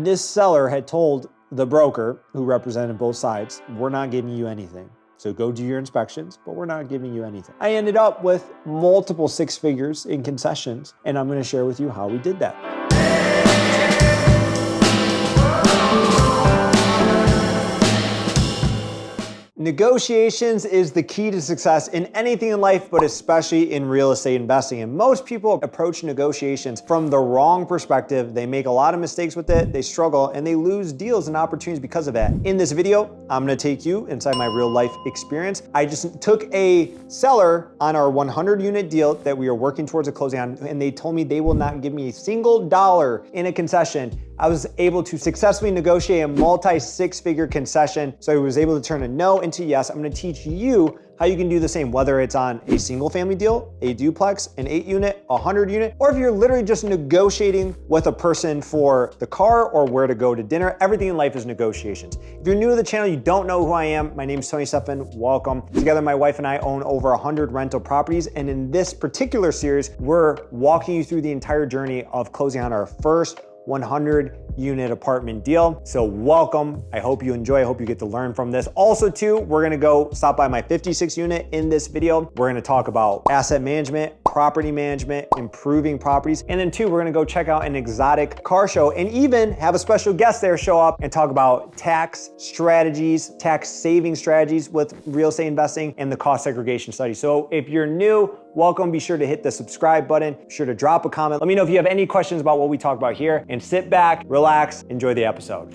This seller had told the broker who represented both sides, we're not giving you anything. So go do your inspections, but we're not giving you anything. I ended up with multiple six figures in concessions, and I'm gonna share with you how we did that. Negotiations is the key to success in anything in life, but especially in real estate investing. And most people approach negotiations from the wrong perspective. They make a lot of mistakes with it, they struggle, and they lose deals and opportunities because of that. In this video, I'm gonna take you inside my real life experience. I just took a seller on our 100 unit deal that we are working towards a closing on, and they told me they will not give me a single dollar in a concession. I was able to successfully negotiate a multi six-figure concession. So I was able to turn a no into yes. I'm gonna teach you how you can do the same, whether it's on a single family deal, a duplex, an 8 unit, 100 unit, or if you're literally just negotiating with a person for the car or where to go to dinner. Everything in life is negotiations. If you're new to the channel, you don't know who I am, my name is Tony Stephan, welcome. Together, my wife and I own over 100 rental properties. And in this particular series, we're walking you through the entire journey of closing on our first 100 unit apartment deal. So welcome. I hope you enjoy. I hope you get to learn from this. Also too, we're gonna go stop by my 56 unit in this video. We're gonna talk about asset management, property management, improving properties. And then two, we're gonna go check out an exotic car show and even have a special guest there show up and talk about tax strategies, tax saving strategies with real estate investing and the cost segregation study. So if you're new, welcome. Be sure to hit the subscribe button. Be sure to drop a comment. Let me know if you have any questions about what we talk about here, and sit back, relax, enjoy the episode.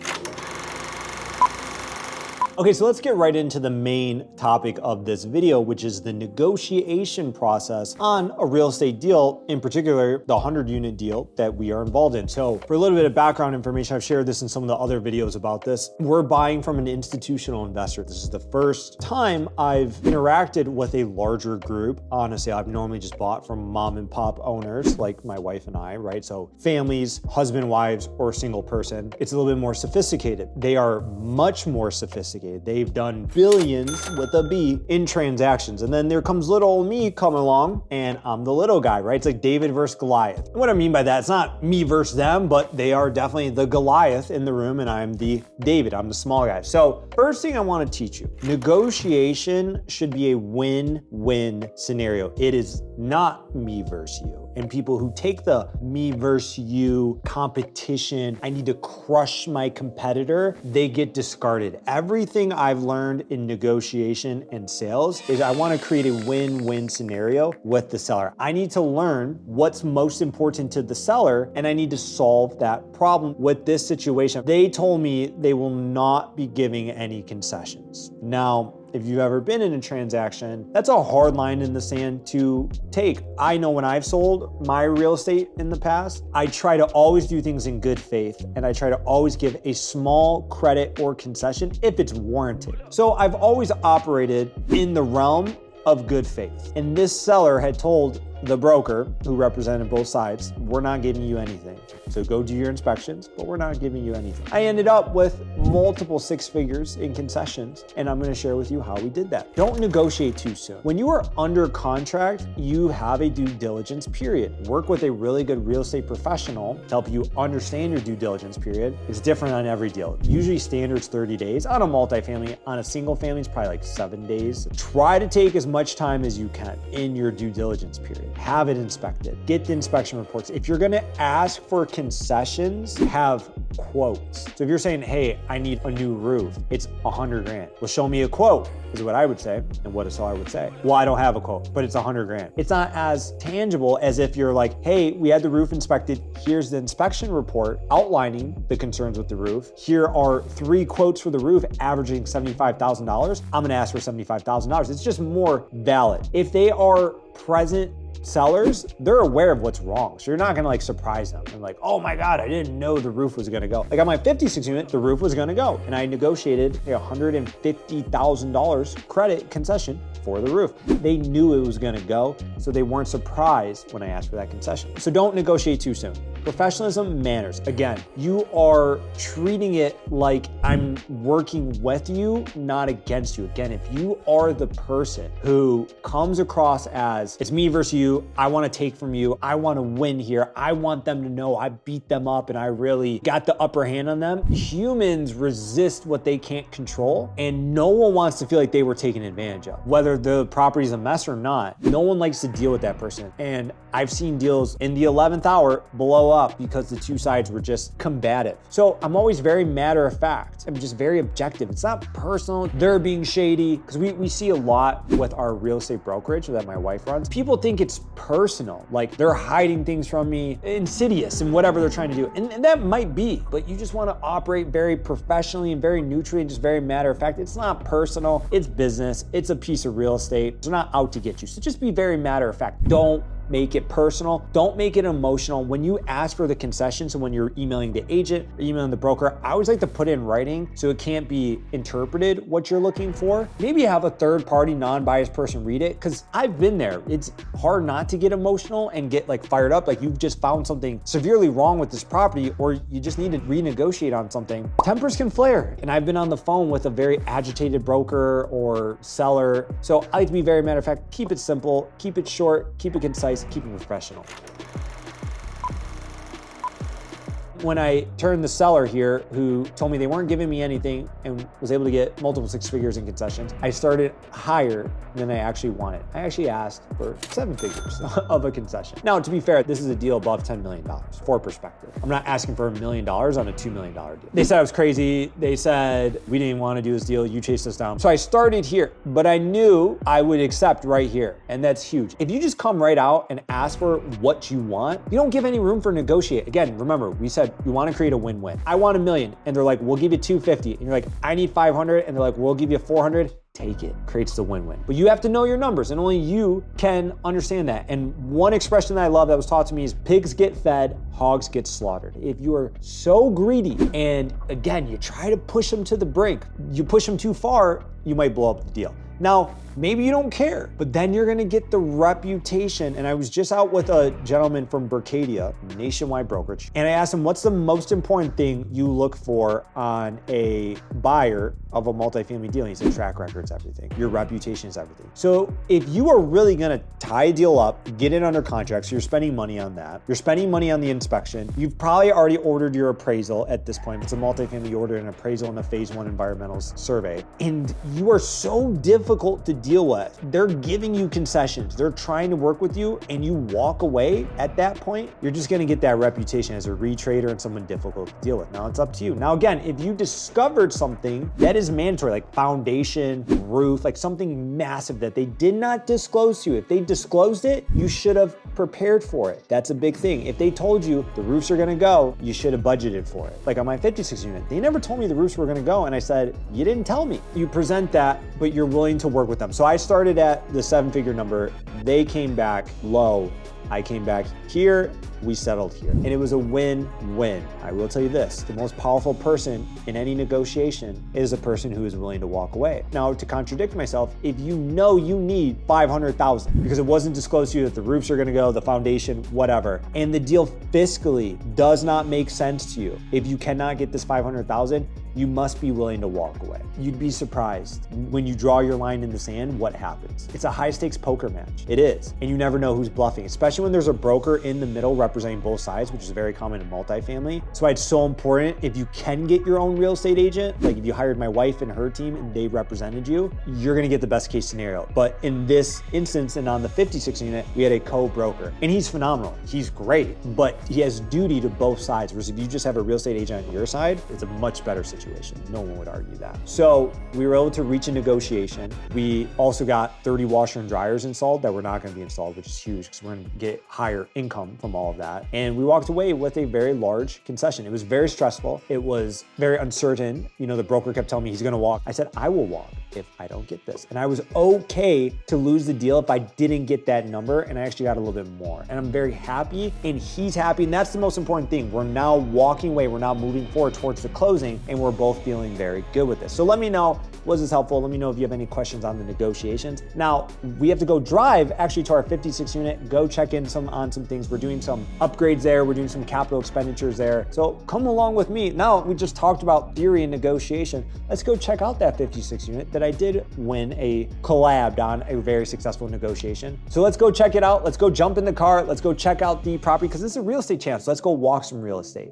Okay, so let's get right into the main topic of this video, which is the negotiation process on a real estate deal, in particular, the 100 unit deal that we are involved in. So for a little bit of background information, I've shared this in some of the other videos about this. We're buying from an institutional investor. This is the first time I've interacted with a larger group. Honestly, I've normally just bought from mom and pop owners like my wife and I, right? So families, husband, wives, or single person. It's a little bit more sophisticated. They are much more sophisticated. They've done billions with a B in transactions. And then there comes little old me coming along and I'm the little guy, right? It's like David versus Goliath. And what I mean by that, it's not me versus them, but they are definitely the Goliath in the room and I'm the David, I'm the small guy. So first thing I want to teach you, negotiation should be a win-win scenario. It is not me versus you. And people who take the me versus you competition, I need to crush my competitor, they get discarded. Everything I've learned in negotiation and sales is I want to create a win-win scenario with the seller. I need to learn what's most important to the seller and I need to solve that problem with this situation. They told me they will not be giving any concessions. Now, if you've ever been in a transaction, that's a hard line in the sand to take. I know when I've sold my real estate in the past, I try to always do things in good faith and I try to always give a small credit or concession if it's warranted. So I've always operated in the realm of good faith. And this seller had told the broker who represented both sides, we're not giving you anything. So go do your inspections, but we're not giving you anything. I ended up with multiple six figures in concessions, and I'm gonna share with you how we did that. Don't negotiate too soon. When you are under contract, you have a due diligence period. Work with a really good real estate professional to help you understand your due diligence period. It's different on every deal. Usually standard's 30 days. On a multifamily, on a single family, it's probably like 7 days. Try to take as much time as you can in your due diligence period. Have it inspected, get the inspection reports. If you're gonna ask for concessions, have quotes. So if you're saying, hey, I need a new roof, it's 100 grand. Well, show me a quote is what I would say. And what a seller would say, well, I don't have a quote, but it's 100 grand. It's not as tangible as if you're like, hey, we had the roof inspected. Here's the inspection report outlining the concerns with the roof. Here are 3 quotes for the roof averaging $75,000. I'm gonna ask for $75,000. It's just more valid. If they are present sellers, they're aware of what's wrong. So you're not gonna like surprise them and like, oh my God, I didn't know the roof was gonna go. Like on my 56 unit, the roof was gonna go. And I negotiated a $150,000 credit concession for the roof. They knew it was gonna go, so they weren't surprised when I asked for that concession. So don't negotiate too soon. Professionalism, manners. Again, you are treating it like I'm working with you, not against you. Again, if you are the person who comes across as, it's me versus you, I wanna take from you, I wanna win here, I want them to know I beat them up and I really got the upper hand on them, humans resist what they can't control, and no one wants to feel like they were taken advantage of. Whether the property's a mess or not, no one likes to deal with that person. And I've seen deals in the 11th hour blow up because the two sides were just combative. So I'm always very matter of fact. I'm just very objective. It's not personal. They're being shady, because we see a lot with our real estate brokerage that my wife runs. People think it's personal, like they're hiding things from me, insidious and whatever they're trying to do. And that might be, but you just want to operate very professionally and very neutrally and just very matter of fact. It's not personal, it's business, it's a piece of real estate. They're not out to get you. So just be very matter of fact. Don't make it personal. Don't make it emotional. When you ask for the concessions and when you're emailing the agent or emailing the broker, I always like to put it in writing so it can't be interpreted what you're looking for. Maybe have a third party non-biased person read it, because I've been there. It's hard not to get emotional and get like fired up, like you've just found something severely wrong with this property or you just need to renegotiate on something. Tempers can flare. And I've been on the phone with a very agitated broker or seller. So I like to be very matter of fact, keep it simple, keep it short, keep it concise, keep it professional. When I turned the seller here, who told me they weren't giving me anything and was able to get multiple six figures in concessions, I started higher than I actually wanted. I actually asked for 7 figures of a concession. Now, to be fair, this is a deal above $10 million, for perspective. I'm not asking for $1 million on a $2 million deal. They said I was crazy. They said, we didn't want to do this deal. You chased us down. So I started here, but I knew I would accept right here. And that's huge. If you just come right out and ask for what you want, you don't give any room for negotiate. Again, remember, we said, you want to create a win-win. I want $1 million, and they're like, we'll give you 250. And you're like, I need 500, and they're like, we'll give you 400. Take it. Creates the win-win. But you have to know your numbers, and only you can understand that. And one expression that I love that was taught to me is pigs get fed, hogs get slaughtered. If you are so greedy, and again, you try to push them to the brink, you push them too far, you might blow up the deal. Now, maybe you don't care, but then you're gonna get the reputation. And I was just out with a gentleman from Berkadia, nationwide brokerage, and I asked him, what's the most important thing you look for on a buyer of a multifamily deal? And he said, track record's everything. Your reputation is everything. So if you are really gonna tie a deal up, get it under contract, so you're spending money on that, you're spending money on the inspection, you've probably already ordered your appraisal at this point. It's a multifamily, you ordered an appraisal and a phase 1 environmental survey, and you are so difficult to deal with. They're giving you concessions. They're trying to work with you, and you walk away at that point, you're just gonna get that reputation as a retrader and someone difficult to deal with. Now it's up to you. Now again, if you discovered something that is mandatory, like foundation, roof, like something massive that they did not disclose to you, if they disclosed it, you should have prepared for it. That's a big thing. If they told you the roofs are gonna go, you should have budgeted for it. Like on my 56 unit, they never told me the roofs were gonna go, and I said, you didn't tell me. You present that, but you're willing to work with them. So I started at the 7-figure number. They came back low. I came back here, we settled here. And it was a win-win. I will tell you this, the most powerful person in any negotiation is a person who is willing to walk away. Now, to contradict myself, if you know you need 500,000 because it wasn't disclosed to you that the roofs are gonna go, the foundation, whatever, and the deal fiscally does not make sense to you, if you cannot get this 500,000, you must be willing to walk away. You'd be surprised when you draw your line in the sand, what happens. It's a high stakes poker match. It is. And you never know who's bluffing, especially when there's a broker in the middle representing both sides, which is very common in multifamily. So it's so important, if you can get your own real estate agent, like if you hired my wife and her team and they represented you, you're gonna get the best case scenario. But in this instance, and on the 56 unit, we had a co-broker, and he's phenomenal. He's great, but he has duty to both sides. Whereas if you just have a real estate agent on your side, it's a much better situation. No one would argue that. So we were able to reach a negotiation. We also got 30 washer and dryers installed that were not going to be installed, which is huge because we're going to get higher income from all of that. And we walked away with a very large concession. It was very stressful. It was very uncertain. You know, the broker kept telling me he's going to walk. I said, I will walk. if I don't get this. And I was okay to lose the deal if I didn't get that number, and I actually got a little bit more. And I'm very happy, and he's happy, and that's the most important thing. We're now walking away, we're now moving forward towards the closing, and we're both feeling very good with this. So let me know, was this helpful? Let me know if you have any questions on the negotiations. Now, we have to go drive actually to our 56 unit, go check in on some things. We're doing some upgrades there, we're doing some capital expenditures there. So come along with me. Now, we just talked about theory and negotiation. Let's go check out that 56 unit that I did win a collab on, a very successful negotiation. So let's go check it out. Let's go jump in the car. Let's go check out the property because this is a real estate channel. So let's go walk some real estate.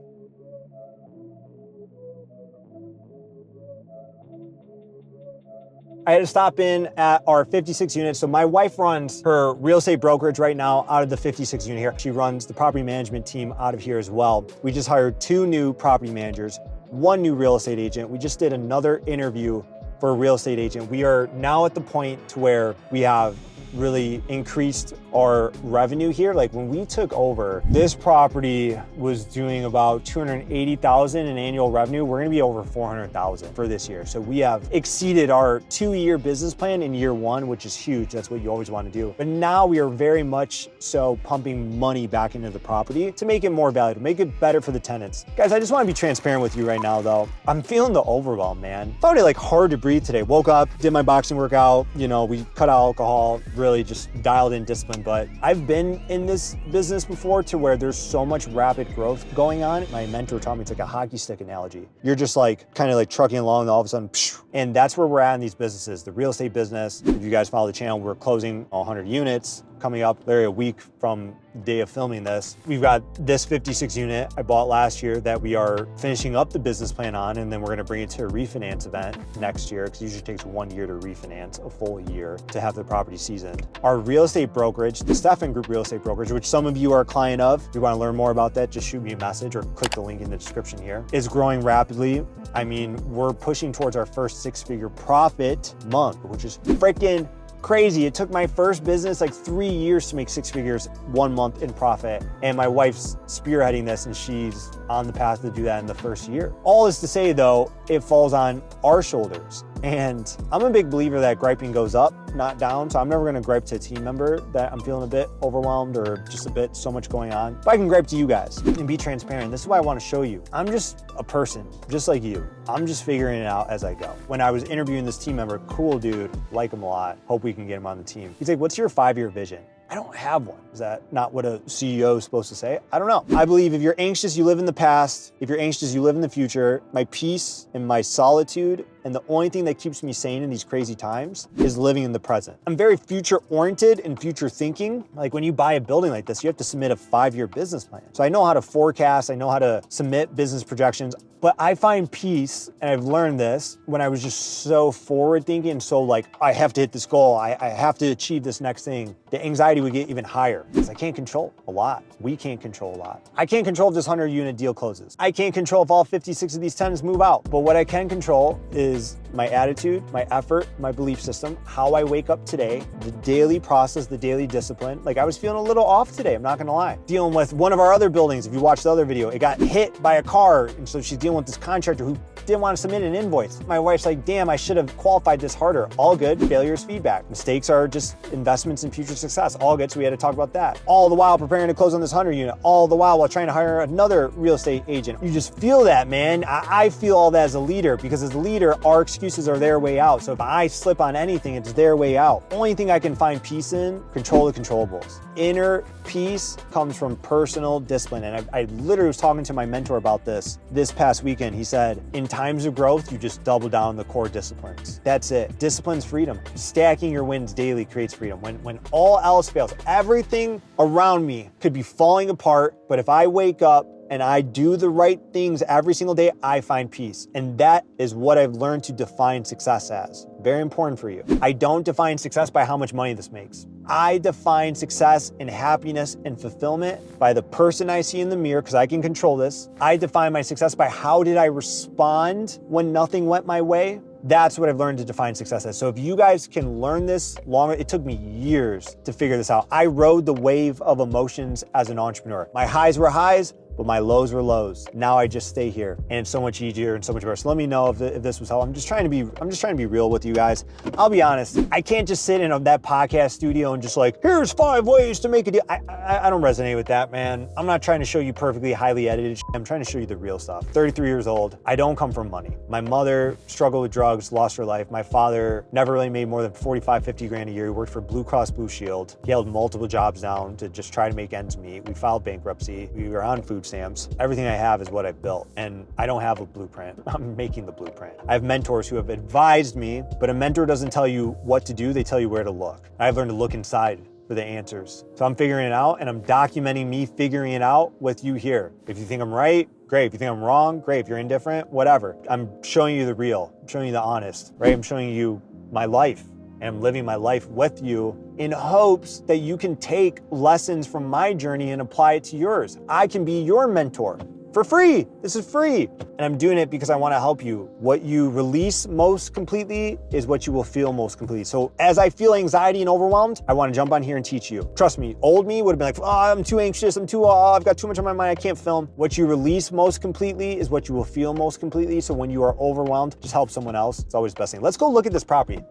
I had to stop in at our 56 unit. So my wife runs her real estate brokerage right now out of the 56 unit here. She runs the property management team out of here as well. We just hired 2 new property managers, 1 new real estate agent. We just did another interview for a real estate agent. We are now at the point to where we have really increased our revenue here. Like when we took over, this property was doing about 280,000 in annual revenue. We're gonna be over 400,000 for this year. So we have exceeded our 2-year business plan in year 1, which is huge. That's what you always want to do. But now we are very much so pumping money back into the property to make it more valuable, make it better for the tenants. Guys, I just want to be transparent with you right now though. I'm feeling the overwhelm, man. Found it like hard to breathe today. Woke up, did my boxing workout, you know, we cut out alcohol, really just dialed in discipline. But I've been in this business before to where there's so much rapid growth going on. My mentor taught me it's like a hockey stick analogy. You're just like kind of like trucking along and all of a sudden, psh, and that's where we're at in these businesses. The real estate business, if you guys follow the channel, we're closing 100 units coming up literally a week from the day of filming this. We've got this 56 unit I bought last year that we are finishing up the business plan on, and then we're gonna bring it to a refinance event next year, because it usually takes 1 year to refinance, a full year to have the property seasoned. Our real estate brokerage, the Stephan Group real estate brokerage, which some of you are a client of, if you wanna learn more about that, just shoot me a message or click the link in the description here, is growing rapidly. I mean, we're pushing towards our first 6-figure profit month, which is freaking crazy. It took my first business like 3 years to make 6 figures 1 month in profit. And my wife's spearheading this and she's on the path to do that in the first year. All this to say though, it falls on our shoulders. And I'm a big believer that griping goes up, not down. So I'm never gonna gripe to a team member that I'm feeling a bit overwhelmed or just a bit so much going on. But I can gripe to you guys and be transparent. This is why I wanna show you. I'm just a person, just like you. I'm just figuring it out as I go. When I was interviewing this team member, cool dude, like him a lot. Hope we can get him on the team. He's like, what's your 5-year vision? I don't have one. Is that not what a CEO is supposed to say? I don't know. I believe if you're anxious, you live in the past. If you're anxious, you live in the future. My peace and my solitude, and the only thing that keeps me sane in these crazy times is living in the present. I'm very future oriented and future thinking. Like when you buy a building like this, you have to submit a 5-year business plan. So I know how to forecast, I know how to submit business projections, but I find peace, and I've learned this, when I was just so forward thinking, so like, I have to hit this goal, I have to achieve this next thing. The anxiety would get even higher because I can't control a lot. We can't control a lot. I can't control if this 100 unit deal closes. I can't control if all 56 of these tenants move out. But what I can control is my attitude, my effort, my belief system, how I wake up today, the daily process, the daily discipline. Like I was feeling a little off today, I'm not gonna lie. Dealing with one of our other buildings, if you watched the other video, it got hit by a car. And so she's dealing with this contractor who didn't want to submit an invoice. My wife's like, damn, I should have qualified this harder. All good, failure is feedback. Mistakes are just investments in future success. All good, so we had to talk about that. All the while preparing to close on this 100 unit, all the while trying to hire another real estate agent. You just feel that, man. I feel all that as a leader, because as a leader, our excuses are their way out. So if I slip on anything, it's their way out. Only thing I can find peace in, control the controllables. Inner peace comes from personal discipline. And I literally was talking to my mentor about this past weekend. He said, in times of growth, you just double down the core disciplines. That's it. Discipline's freedom. Stacking your wins daily creates freedom. When all else fails, everything around me could be falling apart, but if I wake up and I do the right things every single day, I find peace. And that is what I've learned to define success as. Very important for you. I don't define success by how much money this makes. I define success and happiness and fulfillment by the person I see in the mirror, because I can control this. I define my success by how did I respond when nothing went my way. That's what I've learned to define success as. So if you guys can learn this longer, it took me years to figure this out. I rode the wave of emotions as an entrepreneur. My highs were highs, but my lows were lows. Now I just stay here, and it's so much easier and so much better. So let me know if this was helpful. I'm just trying to be real with you guys. I'll be honest, I can't just sit in that podcast studio and just like, here's 5 ways to make a deal. I don't resonate with that, man. I'm not trying to show you perfectly highly edited shit. I'm trying to show you the real stuff. 33 years old. I don't come from money. My mother struggled with drugs, lost her life. My father never really made more than 45, 50 grand a year. He worked for Blue Cross Blue Shield. He held multiple jobs down to just try to make ends meet. We filed bankruptcy. We were on food stamps. Everything I have is what I've built. And I don't have a blueprint. I'm making the blueprint. I have mentors who have advised me, but a mentor doesn't tell you what to do. They tell you where to look. I've learned to look inside for the answers. So I'm figuring it out, and I'm documenting me figuring it out with you here. If you think I'm right, great. If you think I'm wrong, great. If you're indifferent, whatever. I'm showing you the real. I'm showing you the honest, right? I'm showing you my life, and I'm living my life with you in hopes that you can take lessons from my journey and apply it to yours. I can be your mentor for free. This is free. And I'm doing it because I want to help you. What you release most completely is what you will feel most completely. So as I feel anxiety and overwhelmed, I want to jump on here and teach you. Trust me, old me would have been like, oh, I'm too anxious. I've got too much on my mind. I can't film. What you release most completely is what you will feel most completely. So when you are overwhelmed, just help someone else. It's always the best thing. Let's go look at this property.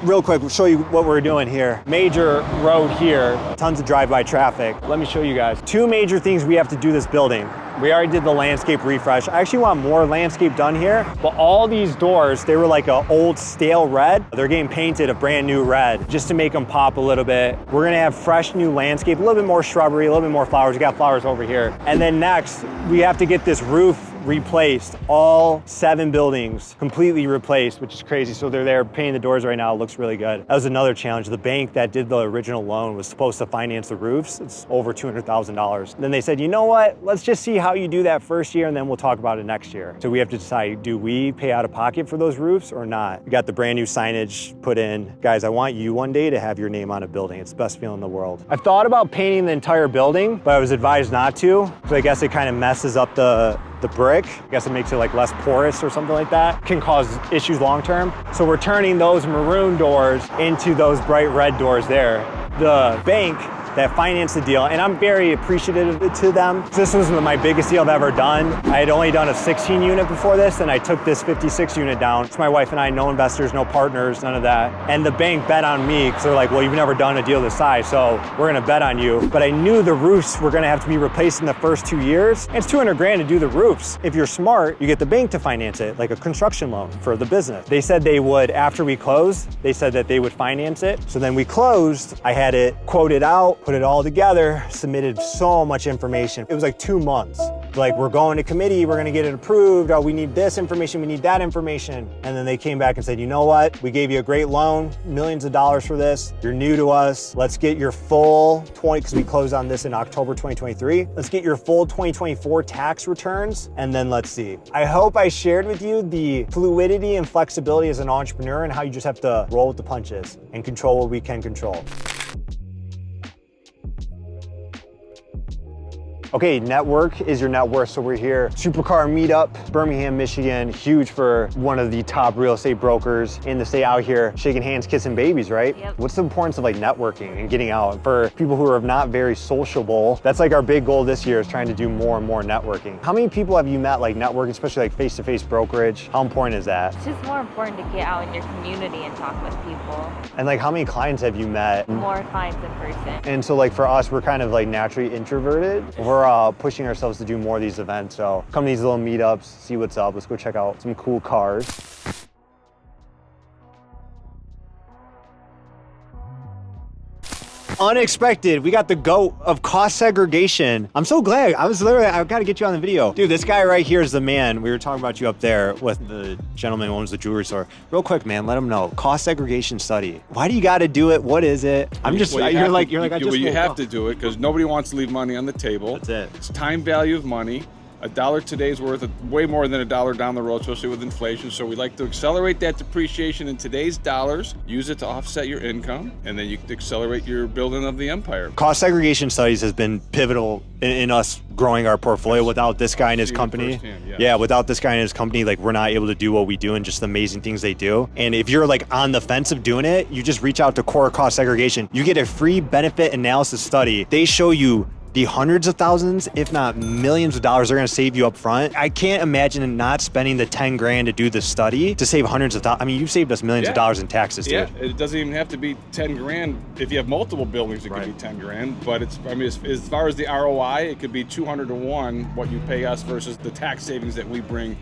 Real quick, we'll show you what we're doing here. Major road here, tons of drive-by traffic. Let me show you guys. 2 major things we have to do this building. We already did the landscape refresh. I actually want more landscape done here, but all these doors, they were like an old stale red. They're getting painted a brand new red just to make them pop a little bit. We're gonna have fresh new landscape, a little bit more shrubbery, a little bit more flowers. We got flowers over here. And then next, we have to get this roof replaced. All 7 buildings completely replaced, which is crazy. So they're there painting the doors right now. It looks really good. That was another challenge. The bank that did the original loan was supposed to finance the roofs. It's over $200,000. Then they said, you know what? Let's just see how you do that first year and then we'll talk about it next year. So we have to decide, do we pay out of pocket for those roofs or not? We got the brand new signage put in. Guys, I want you one day to have your name on a building. It's the best feeling in the world. I've thought about painting the entire building, but I was advised not to. So I guess it kind of messes up the brick. I guess it makes it like less porous or something like that. Can cause issues long term. So we're turning those maroon doors into those bright red doors there. The bank that financed the deal, and I'm very appreciative to them. This was my biggest deal I've ever done. I had only done a 16 unit before this, and I took this 56 unit down. It's my wife and I, no investors, no partners, none of that. And the bank bet on me, because they're like, well, you've never done a deal this size, so we're gonna bet on you. But I knew the roofs were gonna have to be replaced in the first 2 years. And it's 200 grand to do the roofs. If you're smart, you get the bank to finance it, like a construction loan for the business. They said they would, after we closed, they said that they would finance it. So then we closed, I had it quoted out, put it all together, submitted so much information. It was like 2 months. Like, we're going to committee, we're gonna get it approved, oh, we need this information, we need that information. And then they came back and said, you know what? We gave you a great loan, millions of dollars for this. You're new to us. Let's get your full because we closed on this in October 2023. Let's get your full 2024 tax returns, and then let's see. I hope I shared with you the fluidity and flexibility as an entrepreneur and how you just have to roll with the punches and control what we can control. Okay, network is your net worth. So we're here, Supercar Meetup, Birmingham, Michigan, huge for one of the top real estate brokers in the state, out here shaking hands, kissing babies, right? Yep. What's the importance of like networking and getting out? For people who are not very sociable, that's like our big goal this year, is trying to do more and more networking. How many people have you met like networking, especially like face-to-face brokerage? How important is that? It's just more important to get out in your community and talk with people. And like, how many clients have you met? More clients in person. And so like for us, we're kind of like naturally introverted. We're pushing ourselves to do more of these events. So come to these little meetups, see what's up. Let's go check out some cool cars. Unexpected, we got the GOAT of cost segregation. I'm so glad. I gotta get you on the video. Dude, this guy right here is the man. We were talking about you up there with the gentleman who owns the jewelry store. Real quick, man, let him know. Cost segregation study. Why do you gotta do it? What is it? I'm just, well, you're like, you have to do it because nobody wants to leave money on the table. That's it. It's time value of money. a dollar today is worth way more than a dollar down the road, especially with inflation. So we like to accelerate that depreciation in today's dollars, use it to offset your income, and then you can accelerate your building of the empire. Cost segregation studies has been pivotal in us growing our portfolio. Without this guy and his company, without this guy and his company, like we're not able to do what we do and just the amazing things they do. And if you're like on the fence of doing it, you just reach out to Core Cost Segregation. You get a free benefit analysis study. They show you the hundreds of thousands, if not millions of dollars they're gonna save you up front. I can't imagine not spending the 10 grand to do this study to save hundreds of thousands. I mean, you've saved us millions of dollars in taxes, dude. Yeah, it doesn't even have to be 10 grand. If you have multiple buildings, it could be 10 grand. But it's, I mean, as far as the ROI, it could be 200 to 1 what you pay us versus the tax savings that we bring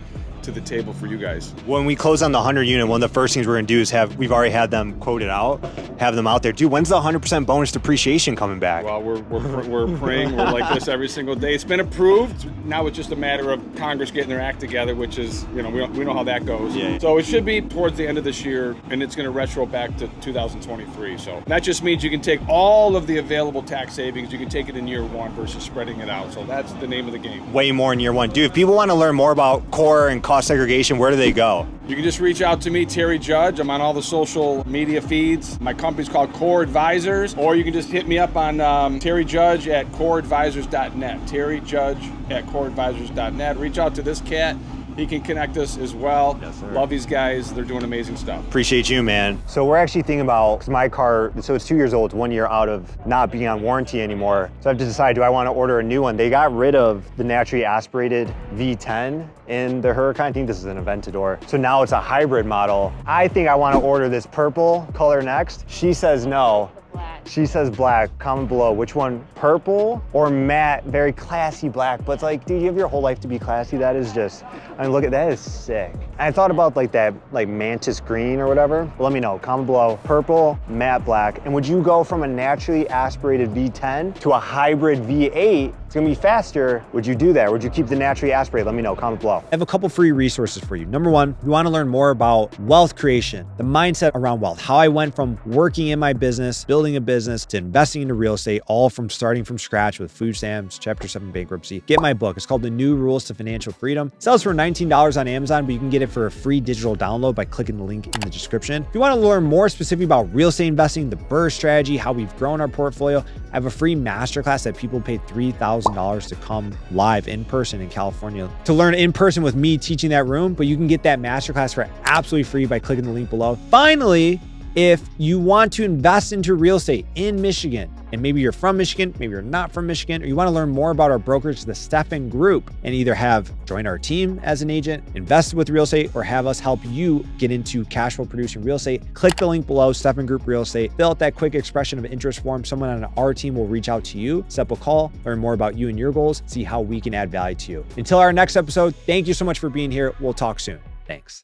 to the table for you guys. When we close on the 100 unit, one of the first things we're gonna do is we've already had them quoted out, have them out there. Dude, when's the 100% bonus depreciation coming back? Well, we're praying. We're like this every single day. It's been approved. Now it's just a matter of Congress getting their act together, which is, you know, we know how that goes. Yeah. So it should be towards the end of this year, and it's gonna retro back to 2023. So that just means you can take all of the available tax savings, you can take it in year one versus spreading it out. So that's the name of the game. Way more in year one. Dude, if people wanna learn more about Core and Cost Segregation, where do they go? You can just reach out to me, Terry Judge. I'm on all the social media feeds. My company's called Core Advisors, or you can just hit me up on Terry Judge at coreadvisors.net. Terry Judge at coreadvisors.net. Reach out to this cat. He can connect us as well. Yes, sir. Love these guys. They're doing amazing stuff. Appreciate you, man. So we're actually thinking about, because my car, so it's 2 years old, it's 1 year out of not being on warranty anymore. So I have to decide, do I want to order a new one? They got rid of the naturally aspirated V10 in the Huracan. I think this is an Aventador. So now it's a hybrid model. I think I want to order this purple color next. She says no. Black. She says black. Comment below which one, purple or matte, very classy black. But it's like, dude, you have your whole life to be classy. That is just, I mean, look at that, is sick. And I thought about like that, like mantis green or whatever. Let me know, comment below, purple, matte black. And would you go from a naturally aspirated V10 to a hybrid V8? It's gonna be faster. Would you do that? Would you keep the naturally aspirated? Let me know, comment below. I have a couple free resources for you. Number one, you wanna learn more about wealth creation, the mindset around wealth, how I went from working in my business, building a business, to investing into real estate, all from starting from scratch with food stamps, Chapter 7 bankruptcy. Get my book. It's called The New Rules to Financial Freedom. It sells for $19 on Amazon, but you can get it for a free digital download by clicking the link in the description. If you wanna learn more specifically about real estate investing, the BRRRR strategy, how we've grown our portfolio, I have a free masterclass that people paid $3,000 to come live in person in California to learn in person with me teaching that room, but you can get that masterclass for absolutely free by clicking the link below. Finally, if you want to invest into real estate in Michigan, and maybe you're from Michigan, maybe you're not from Michigan, or you want to learn more about our brokerage, the Stephan Group, and either have joined our team as an agent, invested with real estate, or have us help you get into cash flow producing real estate, click the link below, Stephan Group Real Estate, fill out that quick expression of interest form. Someone on our team will reach out to you, set up a call, learn more about you and your goals, see how we can add value to you. Until our next episode, thank you so much for being here. We'll talk soon. Thanks.